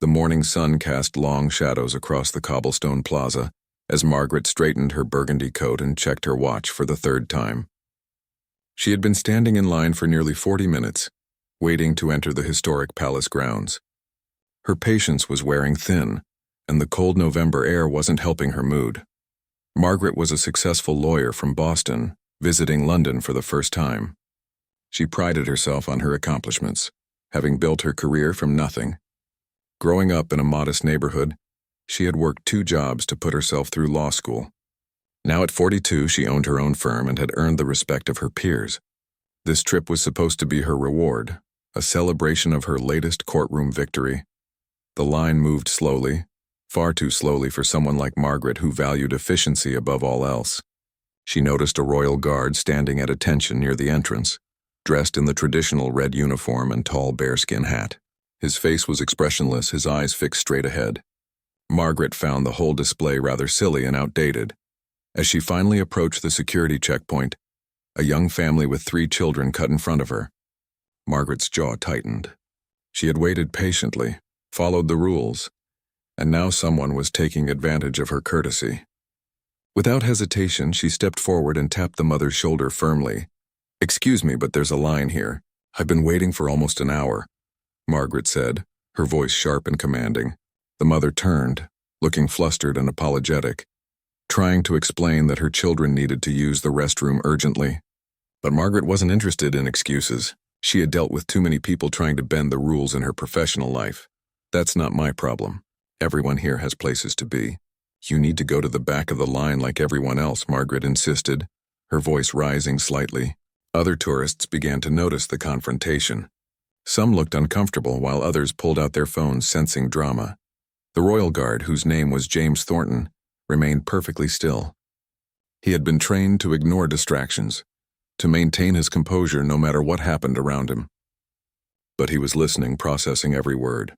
The morning sun cast long shadows across the cobblestone plaza as Margaret straightened her burgundy coat and checked her watch for the third time. She had been standing in line for nearly 40 minutes, waiting to enter the historic palace grounds. Her patience was wearing thin, and the cold November air wasn't helping her mood. Margaret was a successful lawyer from Boston, visiting London for the first time. She prided herself on her accomplishments, having built her career from nothing. Growing up in a modest neighborhood, she had worked 2 jobs to put herself through law school. Now at 42, she owned her own firm and had earned the respect of her peers. This trip was supposed to be her reward, a celebration of her latest courtroom victory. The line moved slowly, far too slowly for someone like Margaret who valued efficiency above all else. She noticed a royal guard standing at attention near the entrance, dressed in the traditional red uniform and tall bearskin hat. His face was expressionless, his eyes fixed straight ahead. Margaret found the whole display rather silly and outdated. As she finally approached the security checkpoint, a young family with 3 children cut in front of her. Margaret's jaw tightened. She had waited patiently, followed the rules, and now someone was taking advantage of her courtesy. Without hesitation, she stepped forward and tapped the mother's shoulder firmly. "Excuse me, but there's a line here. I've been waiting for almost an hour," Margaret said, her voice sharp and commanding. The mother turned, looking flustered and apologetic, trying to explain that her children needed to use the restroom urgently. But Margaret wasn't interested in excuses. She had dealt with too many people trying to bend the rules in her professional life. "That's not my problem. Everyone here has places to be. You need to go to the back of the line like everyone else," Margaret insisted, her voice rising slightly. Other tourists began to notice the confrontation. Some looked uncomfortable while others pulled out their phones sensing drama. The royal guard, whose name was James Thornton, remained perfectly still. He had been trained to ignore distractions, to maintain his composure no matter what happened around him. But he was listening, processing every word.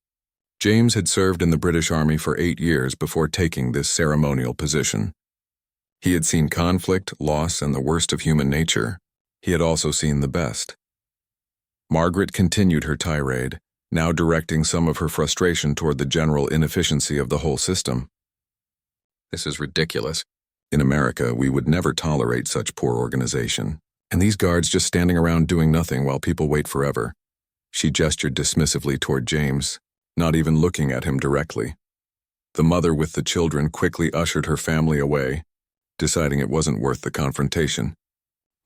James had served in the British Army for 8 years before taking this ceremonial position. He had seen conflict, loss, and the worst of human nature. He had also seen the best. Margaret continued her tirade, now directing some of her frustration toward the general inefficiency of the whole system. "This is ridiculous. In America, we would never tolerate such poor organization. And these guards just standing around doing nothing while people wait forever." She gestured dismissively toward James, not even looking at him directly. The mother with the children quickly ushered her family away, deciding it wasn't worth the confrontation.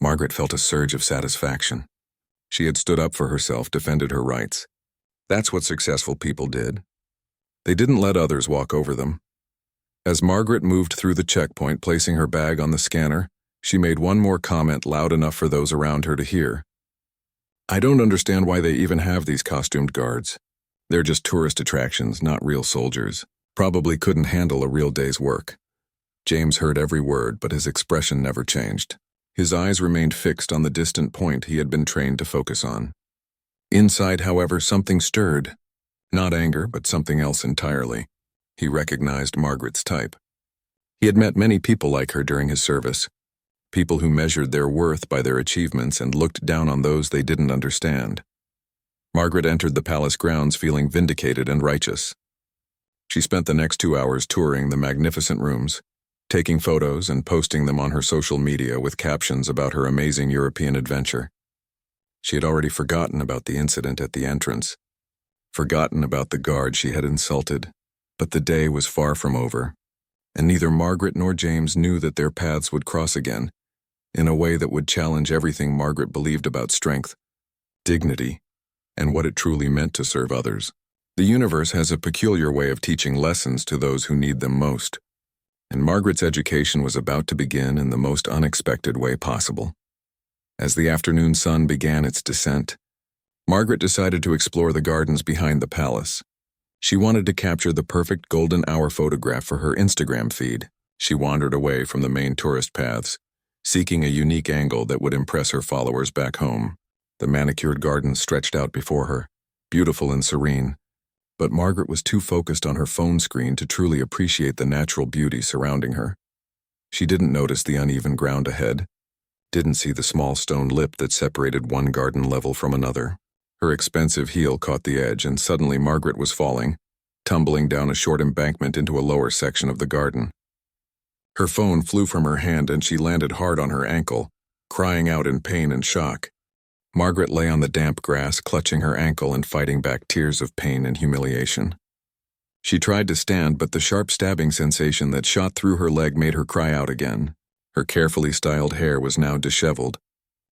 Margaret felt a surge of satisfaction. She had stood up for herself, defended her rights. That's what successful people did. They didn't let others walk over them. As Margaret moved through the checkpoint, placing her bag on the scanner, she made one more comment loud enough for those around her to hear. "I don't understand why they even have these costumed guards. They're just tourist attractions, not real soldiers. Probably couldn't handle a real day's work." James heard every word, but his expression never changed. His eyes remained fixed on the distant point he had been trained to focus on. Inside, however, something stirred. Not anger, but something else entirely. He recognized Margaret's type. He had met many people like her during his service, people who measured their worth by their achievements and looked down on those they didn't understand. Margaret entered the palace grounds feeling vindicated and righteous. She spent the next 2 hours touring the magnificent rooms, taking photos and posting them on her social media with captions about her amazing European adventure. She had already forgotten about the incident at the entrance, forgotten about the guard she had insulted, but the day was far from over, and neither Margaret nor James knew that their paths would cross again, in a way that would challenge everything Margaret believed about strength, dignity, and what it truly meant to serve others. The universe has a peculiar way of teaching lessons to those who need them most, and Margaret's education was about to begin in the most unexpected way possible. As the afternoon sun began its descent, Margaret decided to explore the gardens behind the palace. She wanted to capture the perfect golden hour photograph for her Instagram feed. She wandered away from the main tourist paths, seeking a unique angle that would impress her followers back home. The manicured gardens stretched out before her, beautiful and serene, but Margaret was too focused on her phone screen to truly appreciate the natural beauty surrounding her. She didn't notice the uneven ground ahead, didn't see the small stone lip that separated one garden level from another. Her expensive heel caught the edge, and suddenly Margaret was falling, tumbling down a short embankment into a lower section of the garden. Her phone flew from her hand and she landed hard on her ankle, crying out in pain and shock. Margaret lay on the damp grass, clutching her ankle and fighting back tears of pain and humiliation. She tried to stand, but the sharp stabbing sensation that shot through her leg made her cry out again. Her carefully styled hair was now disheveled.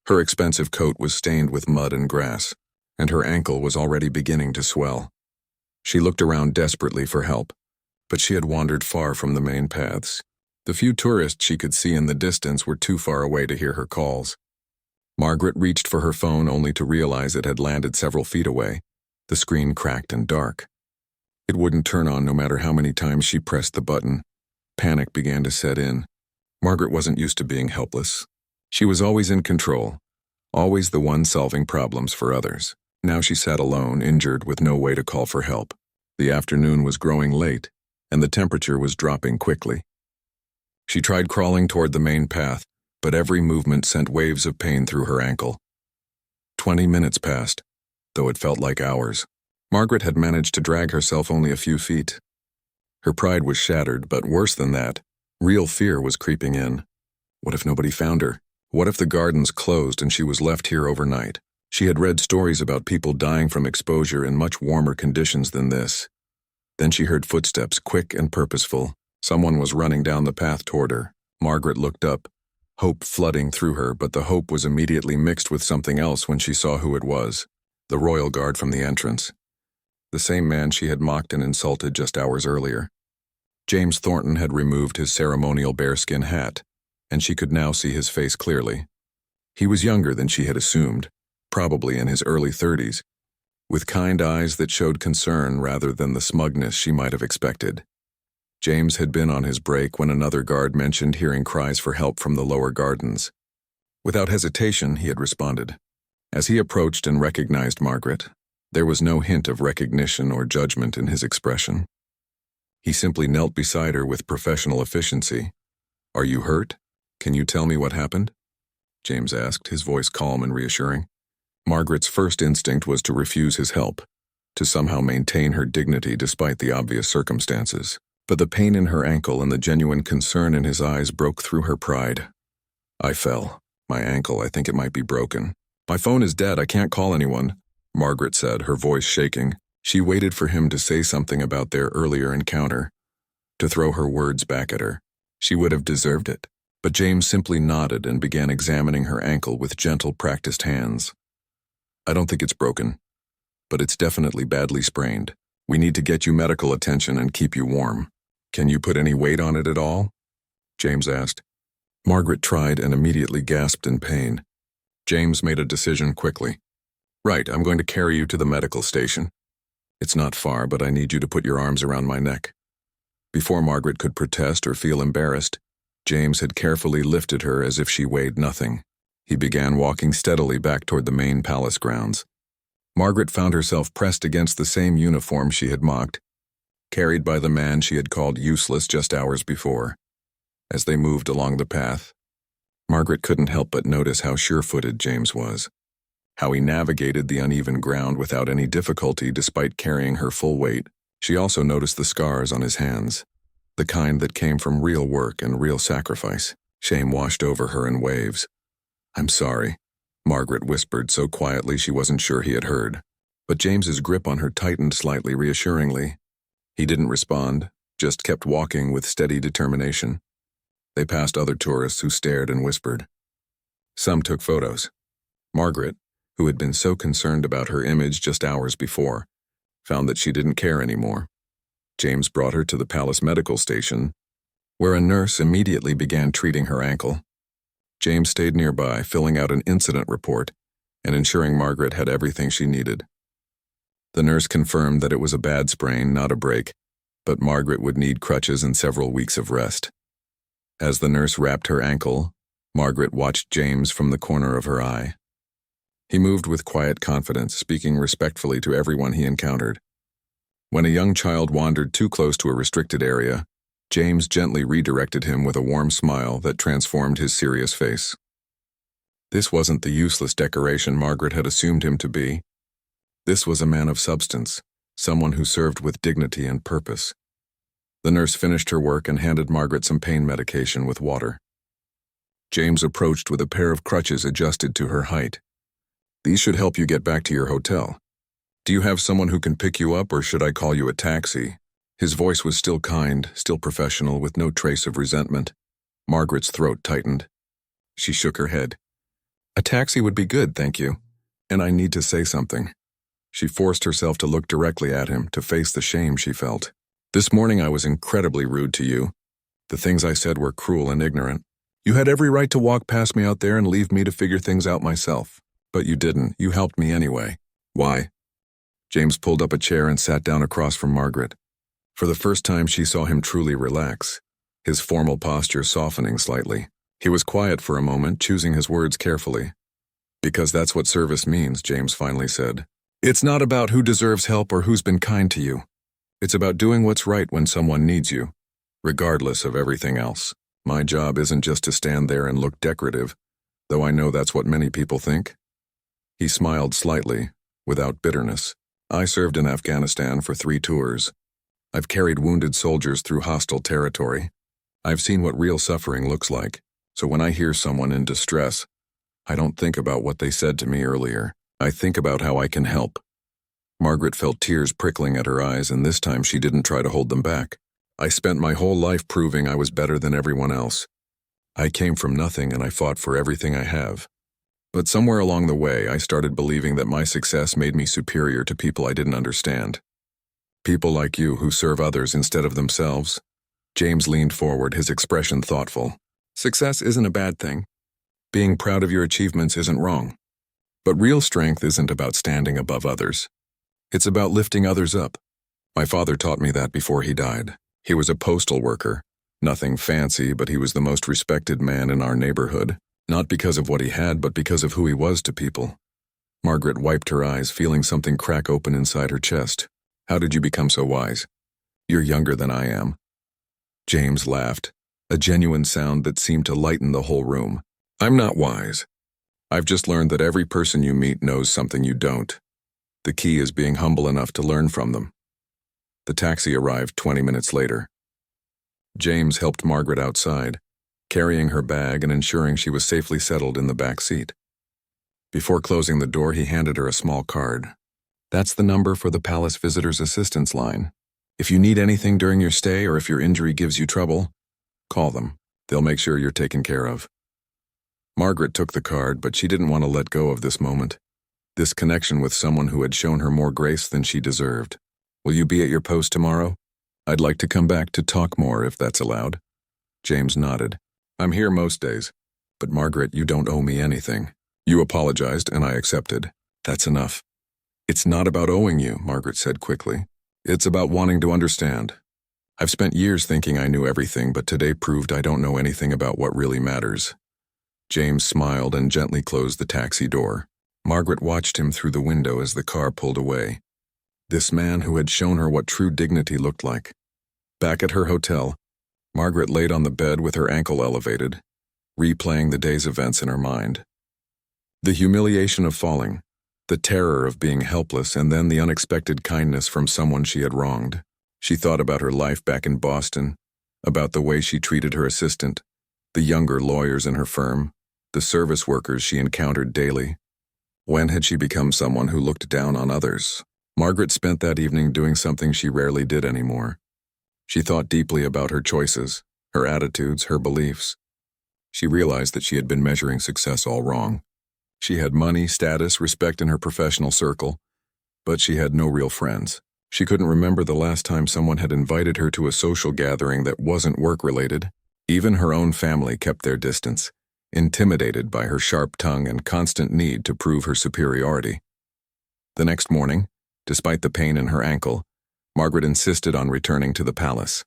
Her expensive coat was stained with mud and grass, and her ankle was already beginning to swell. She looked around desperately for help, but she had wandered far from the main paths. The few tourists she could see in the distance were too far away to hear her calls. Margaret reached for her phone only to realize it had landed several feet away, the screen cracked and dark. It wouldn't turn on no matter how many times she pressed the button. Panic began to set in. Margaret wasn't used to being helpless. She was always in control, always the one solving problems for others. Now she sat alone, injured, with no way to call for help. The afternoon was growing late, and the temperature was dropping quickly. She tried crawling toward the main path, but every movement sent waves of pain through her ankle. 20 minutes passed, though it felt like hours. Margaret had managed to drag herself only a few feet. Her pride was shattered, but worse than that, real fear was creeping in. What if nobody found her? What if the gardens closed and she was left here overnight? She had read stories about people dying from exposure in much warmer conditions than this. Then she heard footsteps, quick and purposeful. Someone was running down the path toward her. Margaret looked up, hope flooding through her, but the hope was immediately mixed with something else when she saw who it was. The royal guard from the entrance. The same man she had mocked and insulted just hours earlier. James Thornton had removed his ceremonial bearskin hat, and she could now see his face clearly. He was younger than she had assumed, probably in his early 30s, with kind eyes that showed concern rather than the smugness she might have expected. James had been on his break when another guard mentioned hearing cries for help from the lower gardens. Without hesitation, he had responded. As he approached and recognized Margaret, there was no hint of recognition or judgment in his expression. He simply knelt beside her with professional efficiency. "Are you hurt? Can you tell me what happened?" James asked, his voice calm and reassuring. Margaret's first instinct was to refuse his help, to somehow maintain her dignity despite the obvious circumstances. But the pain in her ankle and the genuine concern in his eyes broke through her pride. "I fell. My ankle, I think it might be broken. My phone is dead, I can't call anyone," Margaret said, her voice shaking. She waited for him to say something about their earlier encounter, to throw her words back at her. She would have deserved it. But James simply nodded and began examining her ankle with gentle, practiced hands. "I don't think it's broken, but it's definitely badly sprained. We need to get you medical attention and keep you warm. Can you put any weight on it at all?" James asked. Margaret tried and immediately gasped in pain. James made a decision quickly. "Right, I'm going to carry you to the medical station. It's not far, but I need you to put your arms around my neck." Before Margaret could protest or feel embarrassed, James had carefully lifted her as if she weighed nothing. He began walking steadily back toward the main palace grounds. Margaret found herself pressed against the same uniform she had mocked, carried by the man she had called useless just hours before. As they moved along the path, Margaret couldn't help but notice how sure-footed James was, how he navigated the uneven ground without any difficulty despite carrying her full weight. She also noticed the scars on his hands, the kind that came from real work and real sacrifice. Shame washed over her in waves. "I'm sorry," Margaret whispered so quietly she wasn't sure he had heard. But James's grip on her tightened slightly reassuringly. He didn't respond, just kept walking with steady determination. They passed other tourists who stared and whispered. Some took photos. Margaret, who had been so concerned about her image just hours before, found that she didn't care anymore. James brought her to the palace medical station, where a nurse immediately began treating her ankle. James stayed nearby, filling out an incident report and ensuring Margaret had everything she needed. The nurse confirmed that it was a bad sprain, not a break, but Margaret would need crutches and several weeks of rest. As the nurse wrapped her ankle, Margaret watched James from the corner of her eye. He moved with quiet confidence, speaking respectfully to everyone he encountered. When a young child wandered too close to a restricted area, James gently redirected him with a warm smile that transformed his serious face. This wasn't the useless decoration Margaret had assumed him to be. This was a man of substance, someone who served with dignity and purpose. The nurse finished her work and handed Margaret some pain medication with water. James approached with a pair of crutches adjusted to her height. These should help you get back to your hotel. Do you have someone who can pick you up, or should I call you a taxi? His voice was still kind, still professional, with no trace of resentment. Margaret's throat tightened. She shook her head. A taxi would be good, thank you. And I need to say something. She forced herself to look directly at him, to face the shame she felt. This morning I was incredibly rude to you. The things I said were cruel and ignorant. You had every right to walk past me out there and leave me to figure things out myself. But you didn't. You helped me anyway. Why? James pulled up a chair and sat down across from Margaret. For the first time she saw him truly relax, his formal posture softening slightly. He was quiet for a moment, choosing his words carefully. Because that's what service means, James finally said. It's not about who deserves help or who's been kind to you. It's about doing what's right when someone needs you, regardless of everything else. My job isn't just to stand there and look decorative, though I know that's what many people think. He smiled slightly, without bitterness. I served in Afghanistan for 3 tours. I've carried wounded soldiers through hostile territory. I've seen what real suffering looks like, so when I hear someone in distress, I don't think about what they said to me earlier. I think about how I can help. Margaret felt tears prickling at her eyes, and this time she didn't try to hold them back. I spent my whole life proving I was better than everyone else. I came from nothing and I fought for everything I have. But somewhere along the way, I started believing that my success made me superior to people I didn't understand. People like you who serve others instead of themselves. James leaned forward, his expression thoughtful. Success isn't a bad thing. Being proud of your achievements isn't wrong. But real strength isn't about standing above others. It's about lifting others up. My father taught me that before he died. He was a postal worker. Nothing fancy, but he was the most respected man in our neighborhood. Not because of what he had, but because of who he was to people. Margaret wiped her eyes, feeling something crack open inside her chest. How did you become so wise? You're younger than I am. James laughed, a genuine sound that seemed to lighten the whole room. I'm not wise. I've just learned that every person you meet knows something you don't. The key is being humble enough to learn from them. The taxi arrived 20 minutes later. James helped Margaret outside, carrying her bag and ensuring she was safely settled in the back seat. Before closing the door, he handed her a small card. That's the number for the Palace Visitors Assistance line. If you need anything during your stay or if your injury gives you trouble, call them. They'll make sure you're taken care of. Margaret took the card, but she didn't want to let go of this moment. This connection with someone who had shown her more grace than she deserved. Will you be at your post tomorrow? I'd like to come back to talk more if that's allowed. James nodded. I'm here most days. But Margaret, you don't owe me anything. You apologized and I accepted. That's enough. It's not about owing you, Margaret said quickly. It's about wanting to understand. I've spent years thinking I knew everything, but today proved I don't know anything about what really matters. James smiled and gently closed the taxi door. Margaret watched him through the window as the car pulled away. This man who had shown her what true dignity looked like. Back at her hotel, Margaret laid on the bed with her ankle elevated, replaying the day's events in her mind. The humiliation of falling, the terror of being helpless, and then the unexpected kindness from someone she had wronged. She thought about her life back in Boston, about the way she treated her assistant, the younger lawyers in her firm, the service workers she encountered daily. When had she become someone who looked down on others? Margaret spent that evening doing something she rarely did anymore. She thought deeply about her choices, her attitudes, her beliefs. She realized that she had been measuring success all wrong. She had money, status, respect in her professional circle, but she had no real friends. She couldn't remember the last time someone had invited her to a social gathering that wasn't work-related. Even her own family kept their distance, intimidated by her sharp tongue and constant need to prove her superiority. The next morning, despite the pain in her ankle, Margaret insisted on returning to the palace.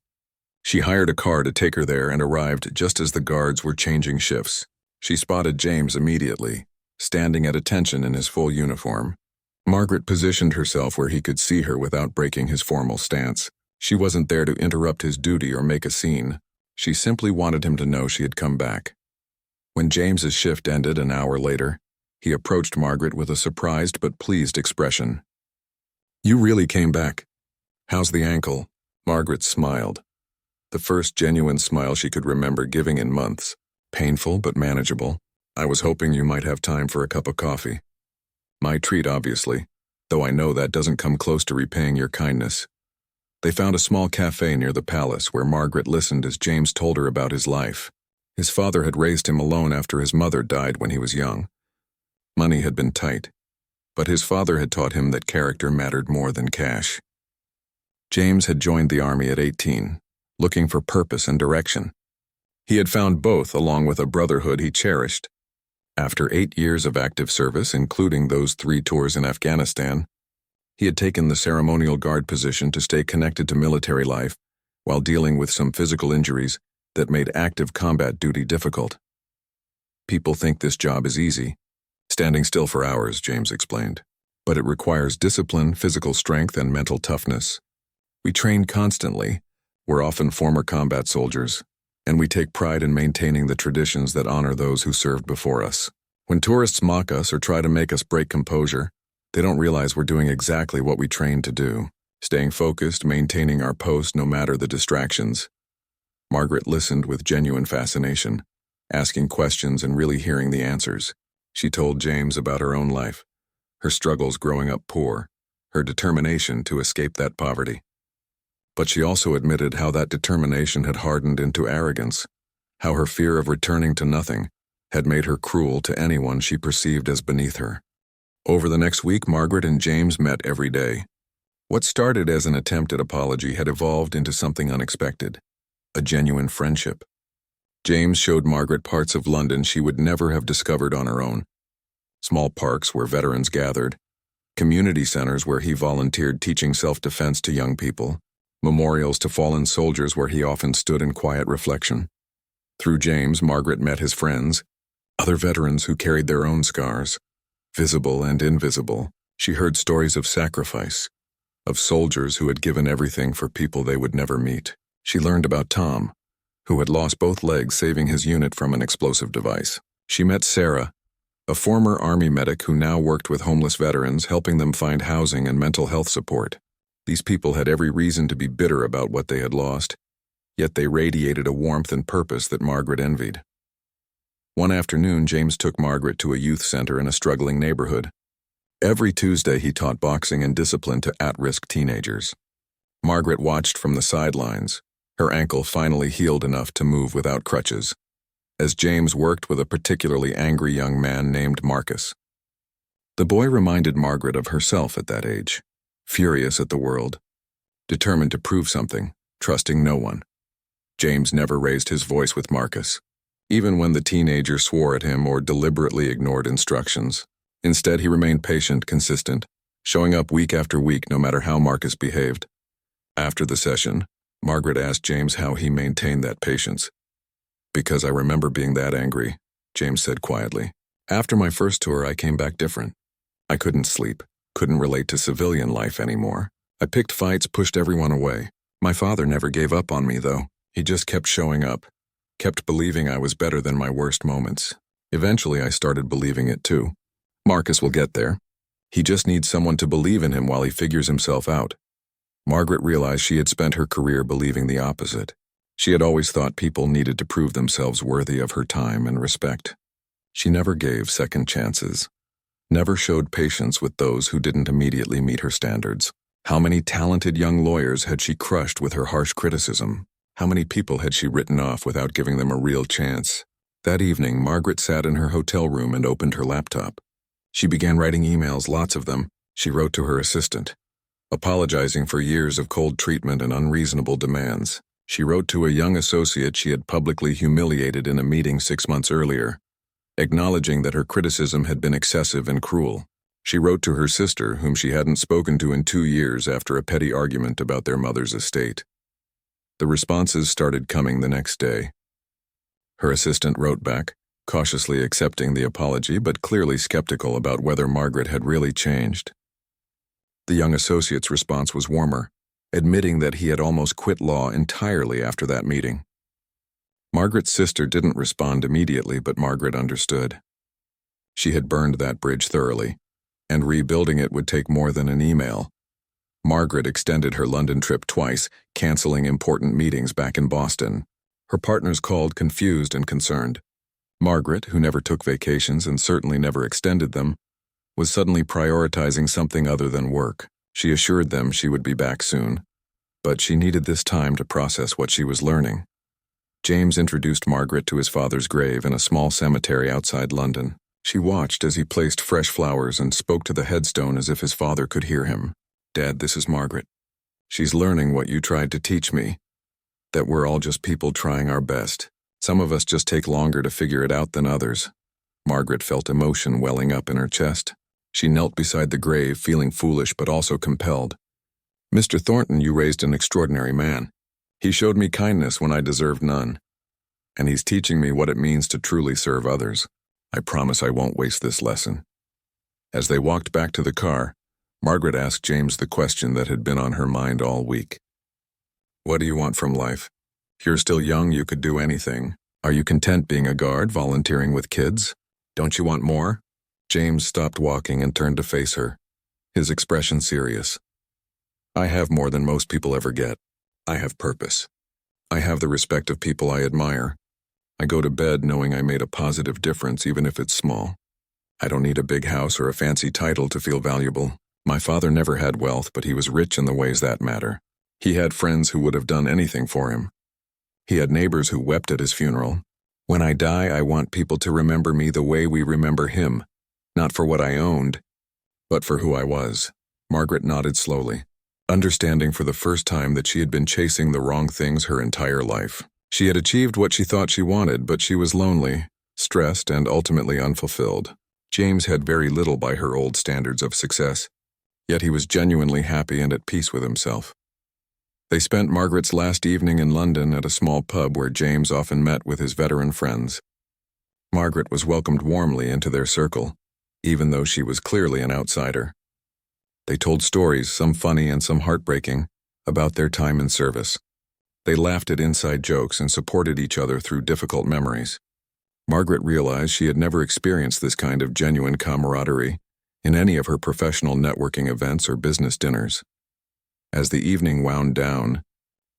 She hired a car to take her there and arrived just as the guards were changing shifts. She spotted James immediately, standing at attention in his full uniform. Margaret positioned herself where he could see her without breaking his formal stance. She wasn't there to interrupt his duty or make a scene. She simply wanted him to know she had come back. When James's shift ended an hour later, he approached Margaret with a surprised but pleased expression. "You really came back. How's the ankle?" Margaret smiled. The first genuine smile she could remember giving in months. Painful but manageable. "I was hoping you might have time for a cup of coffee." "My treat, obviously, though I know that doesn't come close to repaying your kindness." They found a small cafe near the palace where Margaret listened as James told her about his life. His father had raised him alone after his mother died when he was young. Money had been tight, but his father had taught him that character mattered more than cash. James had joined the army at 18, looking for purpose and direction. He had found both along with a brotherhood he cherished. After 8 years of active service, including those 3 tours in Afghanistan, he had taken the ceremonial guard position to stay connected to military life while dealing with some physical injuries that made active combat duty difficult. "People think this job is easy, standing still for hours," James explained. "But it requires discipline, physical strength, and mental toughness. We train constantly. We're often former combat soldiers, and we take pride in maintaining the traditions that honor those who served before us. When tourists mock us or try to make us break composure, they don't realize we're doing exactly what we trained to do, staying focused, maintaining our post no matter the distractions." Margaret listened with genuine fascination, asking questions and really hearing the answers. She told James about her own life, her struggles growing up poor, her determination to escape that poverty. But she also admitted how that determination had hardened into arrogance, how her fear of returning to nothing had made her cruel to anyone she perceived as beneath her. Over the next week, Margaret and James met every day. What started as an attempt at apology had evolved into something unexpected, a genuine friendship. James showed Margaret parts of London she would never have discovered on her own. Small parks where veterans gathered, community centers where he volunteered teaching self-defense to young people, memorials to fallen soldiers where he often stood in quiet reflection. Through James, Margaret met his friends, other veterans who carried their own scars. Visible and invisible, she heard stories of sacrifice, of soldiers who had given everything for people they would never meet. She learned about Tom, who had lost both legs saving his unit from an explosive device. She met Sarah, a former Army medic who now worked with homeless veterans, helping them find housing and mental health support. These people had every reason to be bitter about what they had lost, yet they radiated a warmth and purpose that Margaret envied. One afternoon, James took Margaret to a youth center in a struggling neighborhood. Every Tuesday, he taught boxing and discipline to at-risk teenagers. Margaret watched from the sidelines, her ankle finally healed enough to move without crutches, as James worked with a particularly angry young man named Marcus. The boy reminded Margaret of herself at that age, furious at the world, determined to prove something, trusting no one. James never raised his voice with Marcus, even when the teenager swore at him or deliberately ignored instructions. Instead, he remained patient, consistent, showing up week after week no matter how Marcus behaved. After the session, Margaret asked James how he maintained that patience. "Because I remember being that angry," James said quietly. "After my first tour, I came back different. I couldn't sleep, couldn't relate to civilian life anymore. I picked fights, pushed everyone away. My father never gave up on me, though. He just kept showing up, kept believing I was better than my worst moments. Eventually, I started believing it too. Marcus will get there. He just needs someone to believe in him while he figures himself out." Margaret realized she had spent her career believing the opposite. She had always thought people needed to prove themselves worthy of her time and respect. She never gave second chances, never showed patience with those who didn't immediately meet her standards. How many talented young lawyers had she crushed with her harsh criticism? How many people had she written off without giving them a real chance? That evening, Margaret sat in her hotel room and opened her laptop. She began writing emails, lots of them. She wrote to her assistant, apologizing for years of cold treatment and unreasonable demands. She wrote to a young associate she had publicly humiliated in a meeting 6 months earlier, acknowledging that her criticism had been excessive and cruel. She wrote to her sister, whom she hadn't spoken to in 2 years after a petty argument about their mother's estate. The responses started coming the next day. Her assistant wrote back, cautiously accepting the apology but clearly skeptical about whether Margaret had really changed. The young associate's response was warmer, admitting that he had almost quit law entirely after that meeting. Margaret's sister didn't respond immediately, but Margaret understood. She had burned that bridge thoroughly, and rebuilding it would take more than an email. Margaret extended her London trip twice, canceling important meetings back in Boston. Her partners called confused and concerned. Margaret, who never took vacations and certainly never extended them, was suddenly prioritizing something other than work. She assured them she would be back soon, but she needed this time to process what she was learning. James introduced Margaret to his father's grave in a small cemetery outside London. She watched as he placed fresh flowers and spoke to the headstone as if his father could hear him. "Dad, this is Margaret. She's learning what you tried to teach me, that we're all just people trying our best. Some of us just take longer to figure it out than others." Margaret felt emotion welling up in her chest. She knelt beside the grave, feeling foolish but also compelled. "Mr. Thornton, you raised an extraordinary man. He showed me kindness when I deserved none. And he's teaching me what it means to truly serve others. I promise I won't waste this lesson." As they walked back to the car, Margaret asked James the question that had been on her mind all week. "What do you want from life? You're still young, you could do anything. Are you content being a guard, volunteering with kids? Don't you want more?" James stopped walking and turned to face her, his expression serious. "I have more than most people ever get. I have purpose. I have the respect of people I admire. I go to bed knowing I made a positive difference even if it's small. I don't need a big house or a fancy title to feel valuable. My father never had wealth, but he was rich in the ways that matter. He had friends who would have done anything for him. He had neighbors who wept at his funeral. When I die, I want people to remember me the way we remember him, not for what I owned, but for who I was." Margaret nodded slowly, understanding for the first time that she had been chasing the wrong things her entire life. She had achieved what she thought she wanted, but she was lonely, stressed, and ultimately unfulfilled. James had very little by her old standards of success, yet he was genuinely happy and at peace with himself. They spent Margaret's last evening in London at a small pub where James often met with his veteran friends. Margaret was welcomed warmly into their circle, even though she was clearly an outsider. They told stories, some funny and some heartbreaking, about their time in service. They laughed at inside jokes and supported each other through difficult memories. Margaret realized she had never experienced this kind of genuine camaraderie in any of her professional networking events or business dinners. As the evening wound down,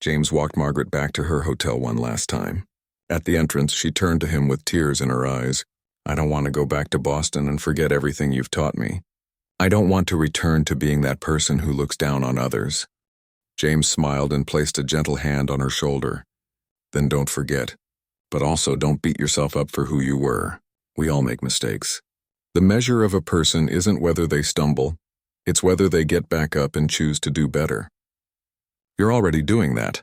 James walked Margaret back to her hotel one last time. At the entrance, she turned to him with tears in her eyes. "I don't want to go back to Boston and forget everything you've taught me. I don't want to return to being that person who looks down on others." James smiled and placed a gentle hand on her shoulder. "Then don't forget. But also don't beat yourself up for who you were. We all make mistakes. The measure of a person isn't whether they stumble, it's whether they get back up and choose to do better. You're already doing that."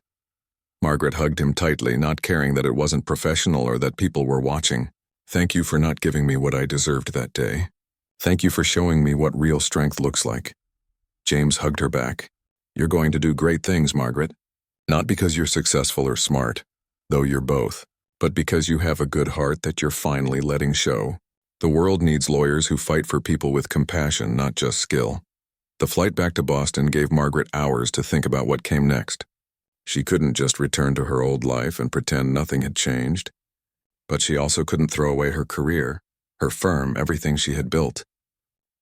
Margaret hugged him tightly, not caring that it wasn't professional or that people were watching. "Thank you for not giving me what I deserved that day. Thank you for showing me what real strength looks like." James hugged her back. "You're going to do great things, Margaret. Not because you're successful or smart, though you're both, but because you have a good heart that you're finally letting show. The world needs lawyers who fight for people with compassion, not just skill." The flight back to Boston gave Margaret hours to think about what came next. She couldn't just return to her old life and pretend nothing had changed. But she also couldn't throw away her career, her firm, everything she had built.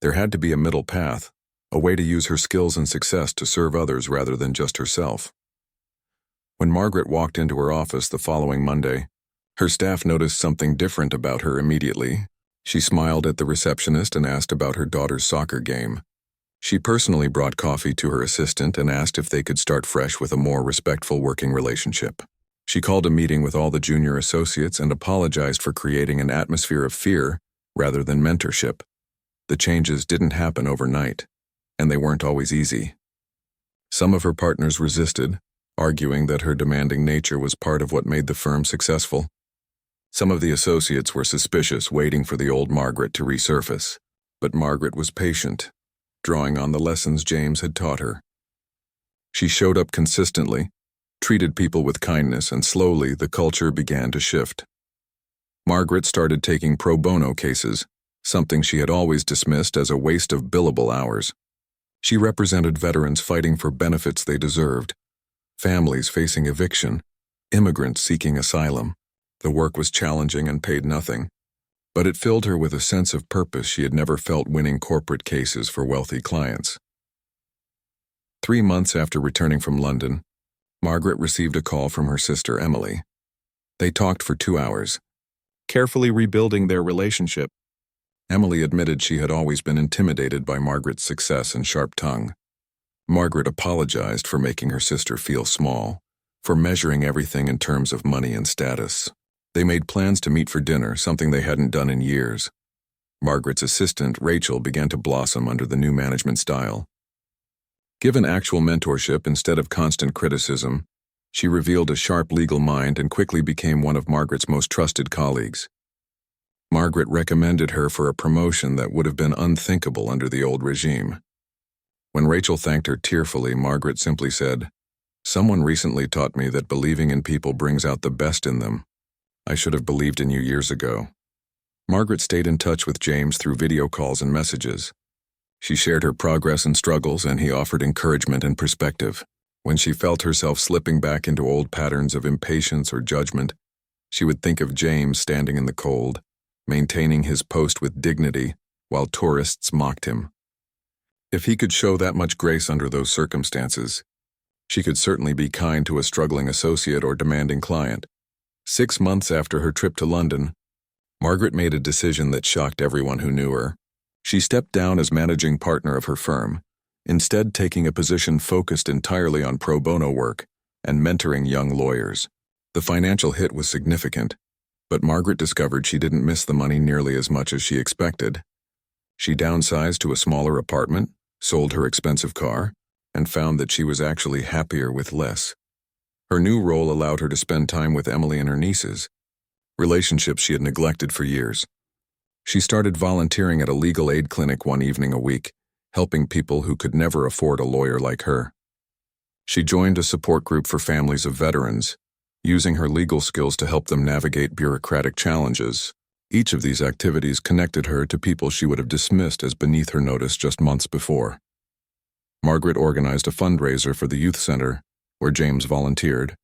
There had to be a middle path, a way to use her skills and success to serve others rather than just herself. When Margaret walked into her office the following Monday, her staff noticed something different about her immediately. She smiled at the receptionist and asked about her daughter's soccer game. She personally brought coffee to her assistant and asked if they could start fresh with a more respectful working relationship. She called a meeting with all the junior associates and apologized for creating an atmosphere of fear rather than mentorship. The changes didn't happen overnight, and they weren't always easy. Some of her partners resisted, arguing that her demanding nature was part of what made the firm successful. Some of the associates were suspicious, waiting for the old Margaret to resurface. But Margaret was patient, drawing on the lessons James had taught her. She showed up consistently, treated people with kindness, and slowly the culture began to shift. Margaret started taking pro bono cases, something she had always dismissed as a waste of billable hours. She represented veterans fighting for benefits they deserved, families facing eviction, immigrants seeking asylum. The work was challenging and paid nothing, but it filled her with a sense of purpose she had never felt winning corporate cases for wealthy clients. 3 months after returning from London, Margaret received a call from her sister Emily. They talked for 2 hours, carefully rebuilding their relationship. Emily admitted she had always been intimidated by Margaret's success and sharp tongue. Margaret apologized for making her sister feel small, for measuring everything in terms of money and status. They made plans to meet for dinner, something they hadn't done in years. Margaret's assistant, Rachel, began to blossom under the new management style. Given actual mentorship instead of constant criticism, she revealed a sharp legal mind and quickly became one of Margaret's most trusted colleagues. Margaret recommended her for a promotion that would have been unthinkable under the old regime. When Rachel thanked her tearfully, Margaret simply said, "Someone recently taught me that believing in people brings out the best in them. I should have believed in you years ago." Margaret stayed in touch with James through video calls and messages. She shared her progress and struggles, and he offered encouragement and perspective. When she felt herself slipping back into old patterns of impatience or judgment, she would think of James standing in the cold, maintaining his post with dignity, while tourists mocked him. If he could show that much grace under those circumstances, she could certainly be kind to a struggling associate or demanding client. 6 months after her trip to London, Margaret made a decision that shocked everyone who knew her. She stepped down as managing partner of her firm, instead taking a position focused entirely on pro bono work and mentoring young lawyers. The financial hit was significant, but Margaret discovered she didn't miss the money nearly as much as she expected. She downsized to a smaller apartment, sold her expensive car, and found that she was actually happier with less. Her new role allowed her to spend time with Emily and her nieces, relationships she had neglected for years. She started volunteering at a legal aid clinic one evening a week, helping people who could never afford a lawyer like her. She joined a support group for families of veterans, using her legal skills to help them navigate bureaucratic challenges. Each of these activities connected her to people she would have dismissed as beneath her notice just months before. Margaret organized a fundraiser for the youth center, where James volunteered,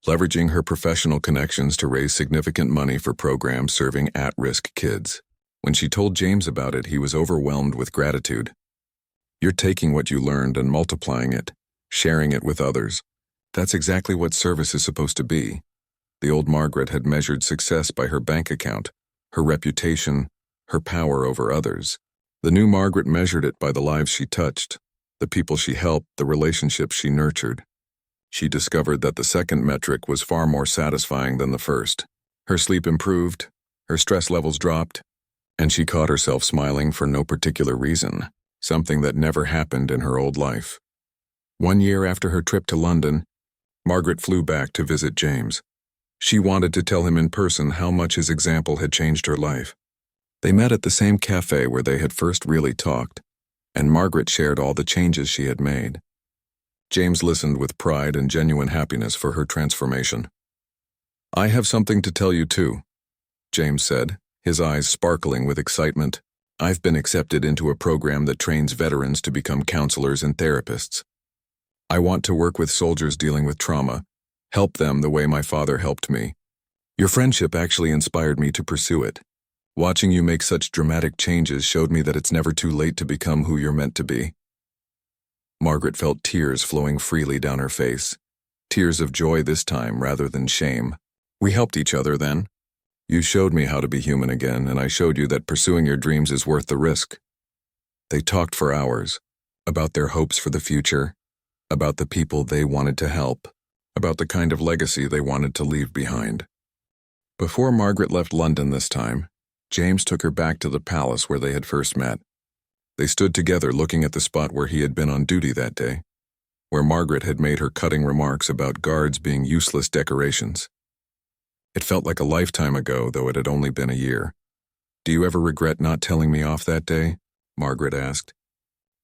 leveraging her professional connections to raise significant money for programs serving at-risk kids. When she told James about it, he was overwhelmed with gratitude. "You're taking what you learned and multiplying it, sharing it with others. That's exactly what service is supposed to be." The old Margaret had measured success by her bank account, her reputation, her power over others. The new Margaret measured it by the lives she touched, the people she helped, the relationships she nurtured. She discovered that the second metric was far more satisfying than the first. Her sleep improved, her stress levels dropped, and she caught herself smiling for no particular reason, something that never happened in her old life. 1 year after her trip to London, Margaret flew back to visit James. She wanted to tell him in person how much his example had changed her life. They met at the same cafe where they had first really talked, and Margaret shared all the changes she had made. James listened with pride and genuine happiness for her transformation. "I have something to tell you too," James said, his eyes sparkling with excitement. "I've been accepted into a program that trains veterans to become counselors and therapists. I want to work with soldiers dealing with trauma, help them the way my father helped me. Your friendship actually inspired me to pursue it. Watching you make such dramatic changes showed me that it's never too late to become who you're meant to be." Margaret felt tears flowing freely down her face, tears of joy this time rather than shame. "We helped each other then. You showed me how to be human again, and I showed you that pursuing your dreams is worth the risk." They talked for hours, about their hopes for the future, about the people they wanted to help, about the kind of legacy they wanted to leave behind. Before Margaret left London this time, James took her back to the palace where they had first met. They stood together looking at the spot where he had been on duty that day, where Margaret had made her cutting remarks about guards being useless decorations. It felt like a lifetime ago, though it had only been a year. "Do you ever regret not telling me off that day?" Margaret asked.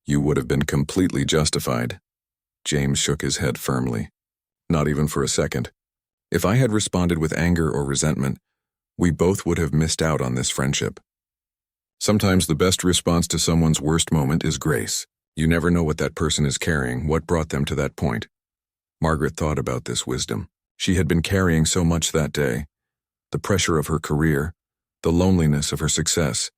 "You would have been completely justified." James shook his head firmly. "Not even for a second. If I had responded with anger or resentment, we both would have missed out on this friendship. Sometimes the best response to someone's worst moment is grace. You never know what that person is carrying, what brought them to that point." Margaret thought about this wisdom. She had been carrying so much that day: the pressure of her career, the loneliness of her success,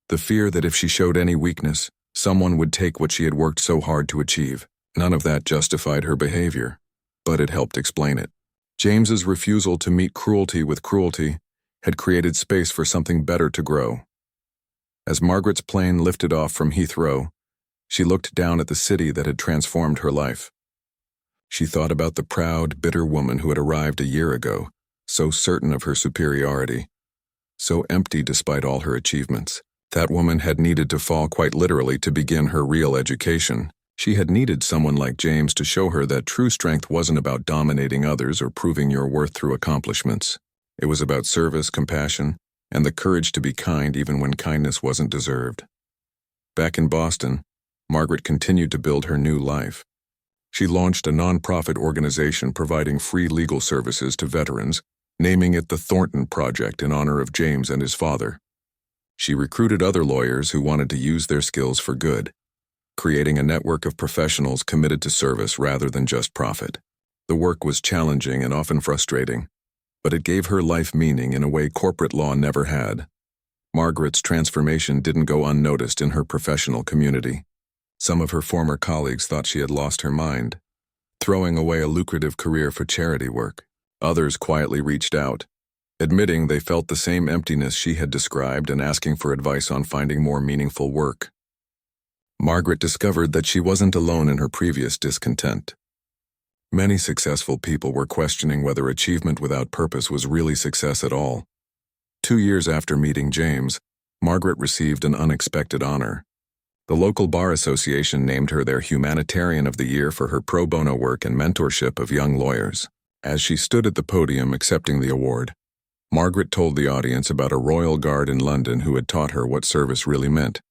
the fear that if she showed any weakness, someone would take what she had worked so hard to achieve. None of that justified her behavior, but it helped explain it. James's refusal to meet cruelty with cruelty had created space for something better to grow. As Margaret's plane lifted off from Heathrow, she looked down at the city that had transformed her life. She thought about the proud, bitter woman who had arrived a year ago, so certain of her superiority, so empty despite all her achievements. That woman had needed to fall quite literally to begin her real education. She had needed someone like James to show her that true strength wasn't about dominating others or proving your worth through accomplishments. It was about service, compassion, and the courage to be kind even when kindness wasn't deserved. Back in Boston, Margaret continued to build her new life. She launched a nonprofit organization providing free legal services to veterans, naming it the Thornton Project in honor of James and his father. She recruited other lawyers who wanted to use their skills for good, creating a network of professionals committed to service rather than just profit. The work was challenging and often frustrating, but it gave her life meaning in a way corporate law never had. Margaret's transformation didn't go unnoticed in her professional community. Some of her former colleagues thought she had lost her mind, throwing away a lucrative career for charity work. Others quietly reached out, admitting they felt the same emptiness she had described and asking for advice on finding more meaningful work. Margaret discovered that she wasn't alone in her previous discontent. Many successful people were questioning whether achievement without purpose was really success at all. 2 years after meeting James, Margaret received an unexpected honor. The local bar association named her their Humanitarian of the Year for her pro bono work and mentorship of young lawyers. As she stood at the podium accepting the award, Margaret told the audience about a royal guard in London who had taught her what service really meant.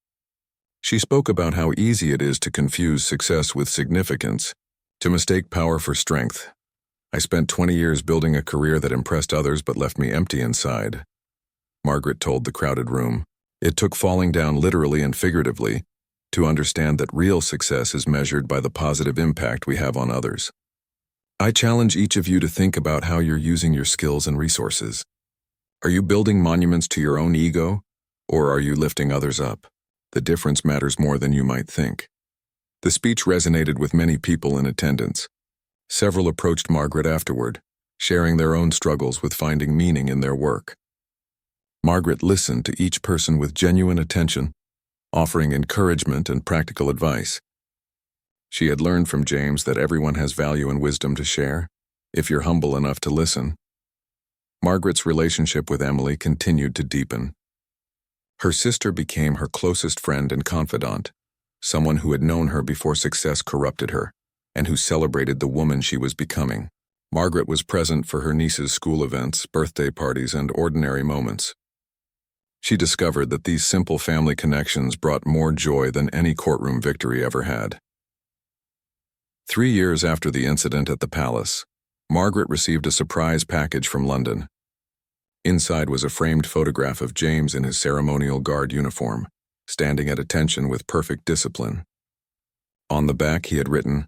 She spoke about how easy it is to confuse success with significance, to mistake power for strength. I spent 20 years building a career that impressed others but left me empty inside, Margaret told the crowded room. It took falling down literally and figuratively to understand that real success is measured by the positive impact we have on others. I challenge each of you to think about how you're using your skills and resources. Are you building monuments to your own ego, or are you lifting others up? The difference matters more than you might think. The speech resonated with many people in attendance. Several approached Margaret afterward, sharing their own struggles with finding meaning in their work. Margaret listened to each person with genuine attention, offering encouragement and practical advice. She had learned from James that everyone has value and wisdom to share, if you're humble enough to listen. Margaret's relationship with Emily continued to deepen. Her sister became her closest friend and confidant, someone who had known her before success corrupted her, and who celebrated the woman she was becoming. Margaret was present for her niece's school events, birthday parties, and ordinary moments. She discovered that these simple family connections brought more joy than any courtroom victory ever had. 3 years after the incident at the palace, Margaret received a surprise package from London. Inside was a framed photograph of James in his ceremonial guard uniform, standing at attention with perfect discipline. On the back he had written,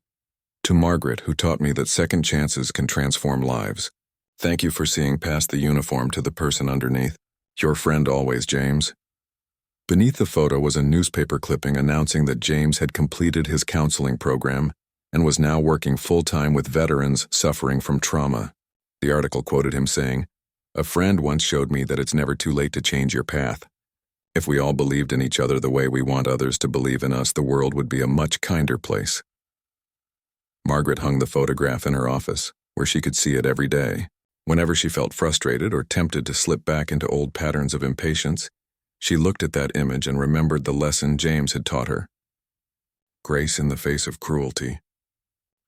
"To Margaret, who taught me that second chances can transform lives. Thank you for seeing past the uniform to the person underneath. Your friend always, James." Beneath the photo was a newspaper clipping announcing that James had completed his counseling program and was now working full-time with veterans suffering from trauma. The article quoted him saying, "A friend once showed me that it's never too late to change your path. If we all believed in each other the way we want others to believe in us, the world would be a much kinder place." Margaret hung the photograph in her office, where she could see it every day. Whenever she felt frustrated or tempted to slip back into old patterns of impatience, she looked at that image and remembered the lesson James had taught her. Grace in the face of cruelty.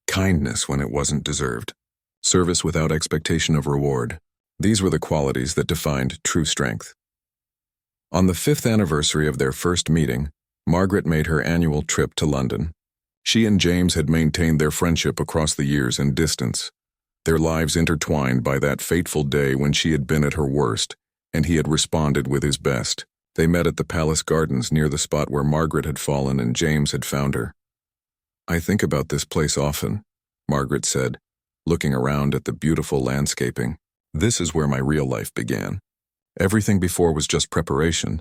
Kindness when it wasn't deserved. Service without expectation of reward. These were the qualities that defined true strength. On the 5th anniversary of their first meeting, Margaret made her annual trip to London. She and James had maintained their friendship across the years and distance, their lives intertwined by that fateful day when she had been at her worst, and he had responded with his best. They met at the Palace Gardens near the spot where Margaret had fallen and James had found her. "I think about this place often," Margaret said, looking around at the beautiful landscaping. "This is where my real life began. Everything before was just preparation,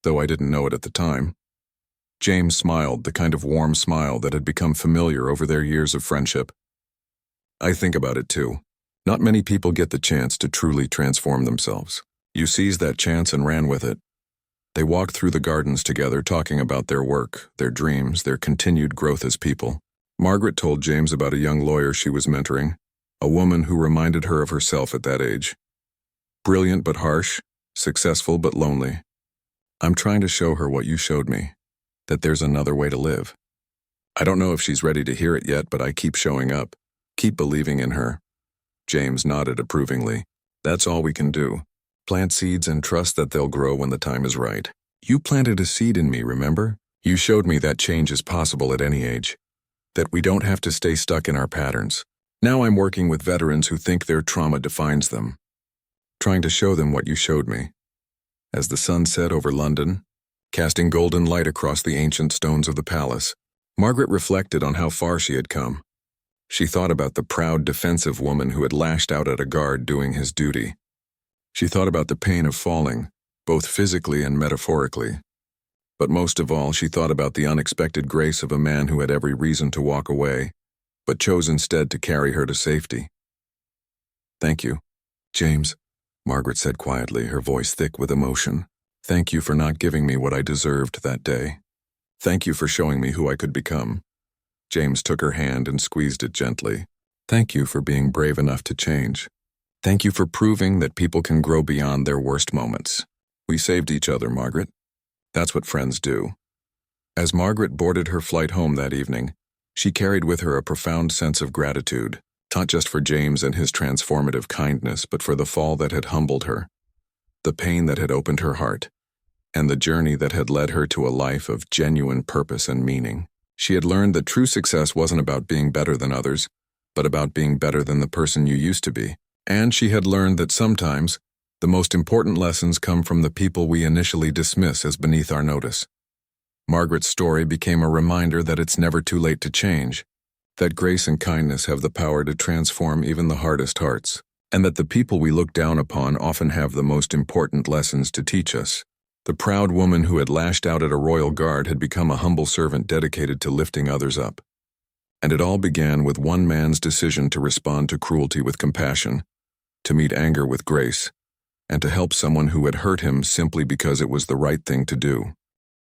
though I didn't know it at the time." James smiled, the kind of warm smile that had become familiar over their years of friendship. I think about it too. Not many people get the chance to truly transform themselves. You seized that chance and ran with it. They walked through the gardens together, talking about their work, their dreams, their continued growth as people. Margaret told James about a young lawyer she was mentoring, a woman who reminded her of herself at that age. Brilliant but harsh, successful but lonely. I'm trying to show her what you showed me, that there's another way to live. I don't know if she's ready to hear it yet, but I keep showing up, keep believing in her. James nodded approvingly. That's all we can do. Plant seeds and trust that they'll grow when the time is right. You planted a seed in me, remember? You showed me that change is possible at any age, that we don't have to stay stuck in our patterns. Now I'm working with veterans who think their trauma defines them, trying to show them what you showed me. As the sun set over London, casting golden light across the ancient stones of the palace, Margaret reflected on how far she had come. She thought about the proud, defensive woman who had lashed out at a guard doing his duty. She thought about the pain of falling, both physically and metaphorically. But most of all, she thought about the unexpected grace of a man who had every reason to walk away, but chose instead to carry her to safety. Thank you, James, Margaret said quietly, her voice thick with emotion. Thank you for not giving me what I deserved that day. Thank you for showing me who I could become. James took her hand and squeezed it gently. Thank you for being brave enough to change. Thank you for proving that people can grow beyond their worst moments. We saved each other, Margaret. That's what friends do. As Margaret boarded her flight home that evening, she carried with her a profound sense of gratitude, not just for James and his transformative kindness, but for the fall that had humbled her, the pain that had opened her heart, and the journey that had led her to a life of genuine purpose and meaning. She had learned that true success wasn't about being better than others, but about being better than the person you used to be. And she had learned that sometimes, the most important lessons come from the people we initially dismiss as beneath our notice. Margaret's story became a reminder that it's never too late to change, that grace and kindness have the power to transform even the hardest hearts, and that the people we look down upon often have the most important lessons to teach us. The proud woman who had lashed out at a royal guard had become a humble servant dedicated to lifting others up. And it all began with one man's decision to respond to cruelty with compassion, to meet anger with grace, and to help someone who had hurt him simply because it was the right thing to do.